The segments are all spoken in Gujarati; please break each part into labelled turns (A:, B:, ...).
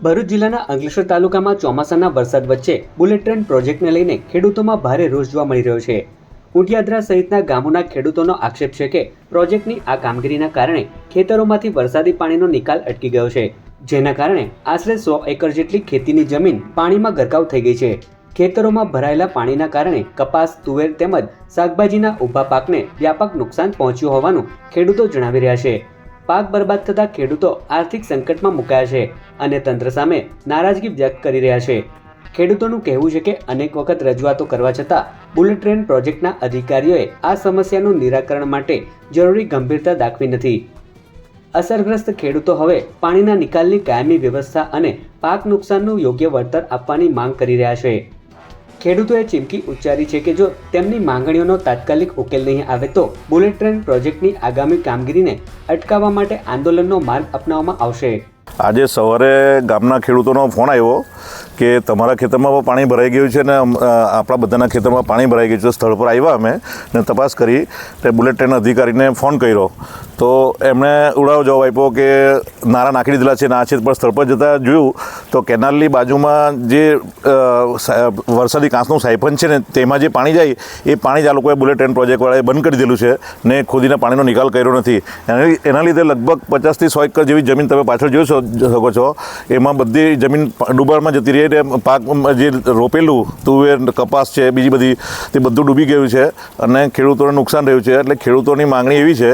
A: ભરૂચ જિલ્લાના અંકલેશ્વર તાલુકામાં ચોમાસાના વરસાદ વચ્ચે બુલેટ ટ્રેન પ્રોજેક્ટને લઈને ખેડૂતોમાં ભારે રોષ જોવા મળી રહ્યો છે। ઊંટિયાદરા સહિતના ગામોના ખેડૂતોનો આક્ષેપ છે કે પ્રોજેક્ટની આ કામગીરીના કારણે ખેતરોમાંથી વરસાદી પાણીનો નિકાલ અટકી ગયો છે, જેના કારણે આશરે 100 એકર જેટલી ખેતીની જમીન પાણીમાં ગરકાવ થઈ ગઈ છે। ખેતરોમાં ભરાયેલા પાણીના કારણે કપાસ, તુવેર તેમજ શાકભાજીના ઊભા પાકને વ્યાપક નુકસાન પહોંચ્યું હોવાનું ખેડૂતો જણાવી રહ્યા છે। પાક બરબાદ થતા ખેડૂતો આર્થિક સંકટમાં મુકાયા છે અને તંત્ર સામે નારાજગી વ્યક્ત કરી રહ્યા છે। ખેડૂતોનું કહેવું છે કે અનેક વખત રજૂઆતો કરવા છતાં બુલેટ ટ્રેન પ્રોજેક્ટના અધિકારીઓએ આ સમસ્યાનું નિરાકરણ માટે જરૂરી ગંભીરતા દાખવી નથી। અસરગ્રસ્ત ખેડૂતો હવે પાણીના નિકાલની કાયમી વ્યવસ્થા અને પાક નુકસાનનું યોગ્ય વળતર આપવાની માંગ કરી રહ્યા છે। ખેડૂતોએ ચીમકી ઉચ્ચારી છે કે જો તેમની માંગણીઓનો તાત્કાલિક ઉકેલ નહીં આવે તો બુલેટ ટ્રેન પ્રોજેક્ટની આગામી કામગીરીને અટકાવવા માટે આંદોલનનો માર્ગ અપનાવવામાં આવશે।
B: આજે સવારે ગામના ખેડૂતોનો ફોન આવ્યો કે તમારા ખેતરમાં પણ પાણી ભરાઈ ગયું છે ને આપણા બધાના ખેતરમાં પાણી ભરાઈ ગયું છે। સ્થળ પર આવ્યા અમે ને તપાસ કરી તે બુલેટ ટ્રેન અધિકારીને ફોન કર્યો તો એમણે ઉડાવ જવાબ આપ્યો કે નારા નાખી દીધેલા છે ને આ છે, પણ સ્થળ પર જતાં જોયું તો કેનાલની બાજુમાં જે વરસાદી કાંસનું સાયફન છે ને તેમાં જે પાણી જાય એ પાણી જ આ લોકોએ બુલેટ ટ્રેન પ્રોજેક્ટવાળાએ બંધ કરી દીધેલું છે ને ખોદીને પાણીનો નિકાલ કર્યો નથી। એના લીધે લગભગ 50 થી 100 એકર જેવી જમીન તમે પાછળ જોઈ શકો છો, એમાં બધી જમીન ડૂબાણમાં જતી રહી। પાક જે રોપેલું તુવેર, કપાસ છે, બીજી બધી તે બધું ડૂબી ગયું છે અને ખેડૂતોને નુકસાન રહ્યું છે। એટલે ખેડૂતોની માંગણી એવી છે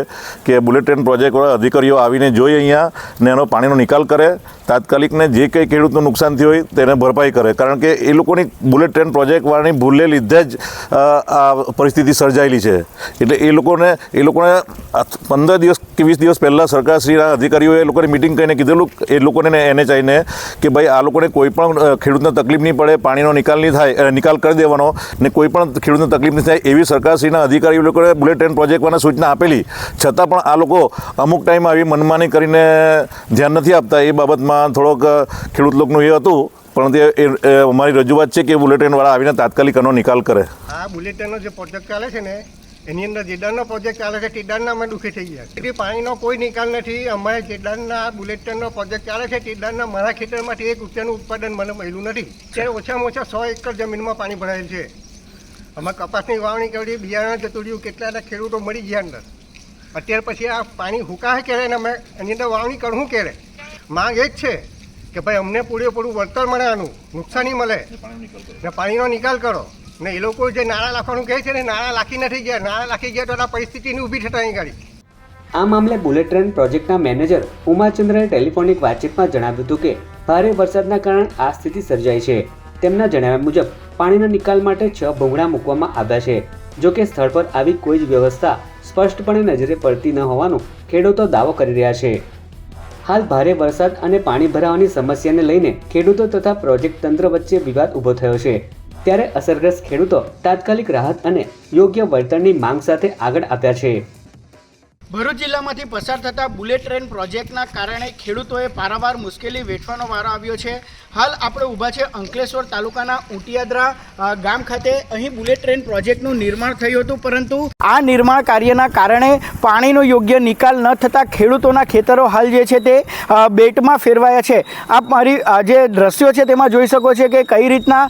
B: કે બુલેટ ટ્રેન પ્રોજેક્ટવાળા અધિકારીઓ આવીને જોઈ અહીંયા ને એનો પાણીનો નિકાલ કરે, તાત્કાલિક ને જે કંઈ ખેડૂતનું નુકસાન થયું હોય તેને ભરપાઈ કરે, કારણ કે એ લોકોની બુલેટ ટ્રેન પ્રોજેક્ટવાળાની ભૂલને લીધે જ આ પરિસ્થિતિ સર્જાયેલી છે। એટલે એ લોકોને 15 દિવસ કે 20 દિવસ પહેલાં સરકારશ્રીના અધિકારીઓએ એ લોકોને મિટિંગ કરીને કીધેલું એ લોકોને NHIને કે ભાઈ આ લોકોને કોઈ પણ ખેડૂતને તકલીફ નહીં પડે, પાણીનો નિકાલ નહીં થાય, નિકાલ કરી દેવાનો ને કોઈ પણ ખેડૂતને તકલીફ નહીં થાય એવી સરકારશ્રીના અધિકારીઓ લોકોએ બુલેટ ટ્રેન પ્રોજેક્ટવાળાને સૂચના આપેલી, છતાં પણ આ લોકો અમુક ટાઈમ આવી મનમાની કરીને ધ્યાન નથી આપતા। એ બાબતમાં થોડોક ખેડૂત લોકોનું એ હતું, પણ તે અમારી રજૂઆત છે કે બુલેટ ટ્રેનવાળા આવીને તાત્કાલિક એનો નિકાલ કરે।
C: આ બુલેટ ટ્રેનનો જે પ્રોજેક્ટ ચાલે છે ને એની અંદર જેડાનનો પ્રોજેક્ટ ચાલે છે, ટીડારના અમે દુઃખી થઈ ગયા છે। પાણીનો કોઈ નિકાલ નથી। અમારે જેડાનના બુલેટ ટ્રેનનો પ્રોજેક્ટ ચાલે છે, ટીડાનના મારા ખેતરમાંથી 1 રૂપિયાનું ઉત્પાદન મને મળ્યું નથી। ત્યારે ઓછામાં ઓછા 100 એકર જમીનમાં પાણી ભરાયેલ છે। અમે કપાસની વાવણી કરી, બિયારણ જતું રહ્યું, કેટલાના ખેડૂતો મરી ગયા અંદર। અત્યાર પછી આ પાણી હુકાય ક્યારે ને અમે એની અંદર વાવણી કરવું ક્યારે? માંગ એ જ છે કે ભાઈ અમને પૂરેપૂરું વળતર મળે, આનું નુકસાની મળે ને પાણીનો નિકાલ કરો ને। એ લોકો જે નાણાં લાખવાનું કહે છે ને નાણાં લાખી નથી ગયા, નાણાં લાખી ગયા તો આ પરિસ્થિતિની ઊભી થતા અહીં ગાડી।
A: આ મામલે બુલેટ ટ્રેન પ્રોજેક્ટના મેનેજર ઉમાચંદ્રએ ટેલિફોનિક વાતચીતમાં જણાવ્યું હતું કે ભારે વરસાદના કારણે આ સ્થિતિ સર્જાઈ છે। તેમના જણાવ્યા મુજબ પાણીના નિકાલ માટે 6 ભૂંગળા મૂકવામાં આવ્યા છે, જો કે સ્થળ પર આવી કોઈ જ વ્યવસ્થા સ્પષ્ટપણે નજરે પડતી ન હોવાનું ખેડૂતો દાવો કરી રહ્યા છે। હાલ ભારે વરસાદ અને પાણી ભરાવાની સમસ્યાને લઈને ખેડૂતો તથા પ્રોજેક્ટ તંત્ર વચ્ચે વિવાદ ઊભો થયો છે, ત્યારે અસરગ્રસ્ત ખેડૂતો તાત્કાલિક રાહત અને યોગ્ય વળતરની માંગ સાથે આગળ આવ્યા છે।
D: ભરૂચ જિલ્લામાંથી પસાર થતા બુલેટ ટ્રેન પ્રોજેક્ટના કારણે ખેડૂતોએ પારાવાર મુશ્કેલી વેઠવાનો વારો આવ્યો છે। હાલ આપણે ઊભા છે અંકલેશ્વર તાલુકાના ઊંટિયાદરા ગામ ખાતે। અહીં બુલેટ ટ્રેન પ્રોજેક્ટનું નિર્માણ થયું હતું, પરંતુ આ નિર્માણ કાર્યના કારણે પાણીનો યોગ્ય નિકાલ ન થતાં ખેડૂતોના ખેતરો હાલ જે છે તે બેટમાં ફેરવાયા છે। આપ મારી જે દ્રશ્યો છે તેમાં જોઈ શકો છો કે કઈ રીતના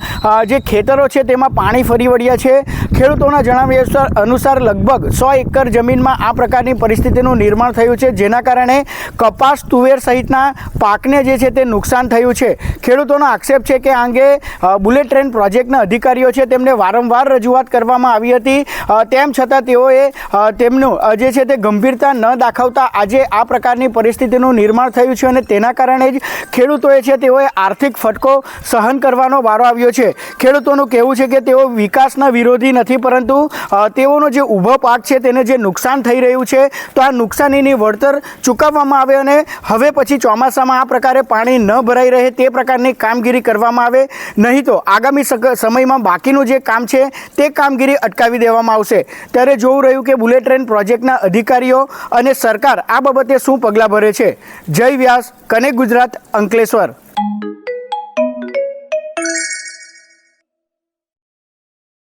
D: જે ખેતરો છે તેમાં પાણી ફરી વળ્યા છે। ખેડૂતોના જણાવ્યા અનુસાર લગભગ 100 એકર જમીનમાં આ પ્રકારની પરિસ્થિતિનું નિર્માણ થયું છે, જેના કારણે કપાસ, તુવેર સહિતના પાકને જે છે તે નુકસાન થયું છે। ખેડૂતોનો આક્ષેપ છે કે આ અંગે બુલેટ ટ્રેન પ્રોજેક્ટના અધિકારીઓ છે તેમને વારંવાર રજૂઆત કરવામાં આવી હતી, તેમ છતાં તેઓએ તેમનું જે છે તે ગંભીરતા ન દાખવતા આજે આ પ્રકારની પરિસ્થિતિનું નિર્માણ થયું છે અને તેના કારણે જ ખેડૂતોએ છે તેઓએ આર્થિક ફટકો સહન કરવાનો વારો આવ્યો છે। ખેડૂતોનું કહેવું છે કે તેઓ વિકાસના વિરોધી નથી, પરંતુ તેઓનો જે ઊભો પાક છે તેને જે નુકસાન થઈ રહ્યું છે તો આ નુકસાનીની વળતર ચૂકવવામાં આવે અને હવે પછી ચોમાસામાં આ પ્રકારે પાણી ન ભરાઈ રહે તે પ્રકારની કામગીરી કરવામાં આવે, નહીં તો આગામી સમયમાં બાકીનું જે કામ છે તે કામગીરી અટકાવી દેવામાં આવશે। ત્યારે જોવું રહ્યું કે બુલેટ ટ્રેન પ્રોજેક્ટના અધિકારીઓ અને સરકાર આ બાબતે શું પગલાં ભરે છે। જય વ્યાસ, કનેક્ટ ગુજરાત, અંકલેશ્વર।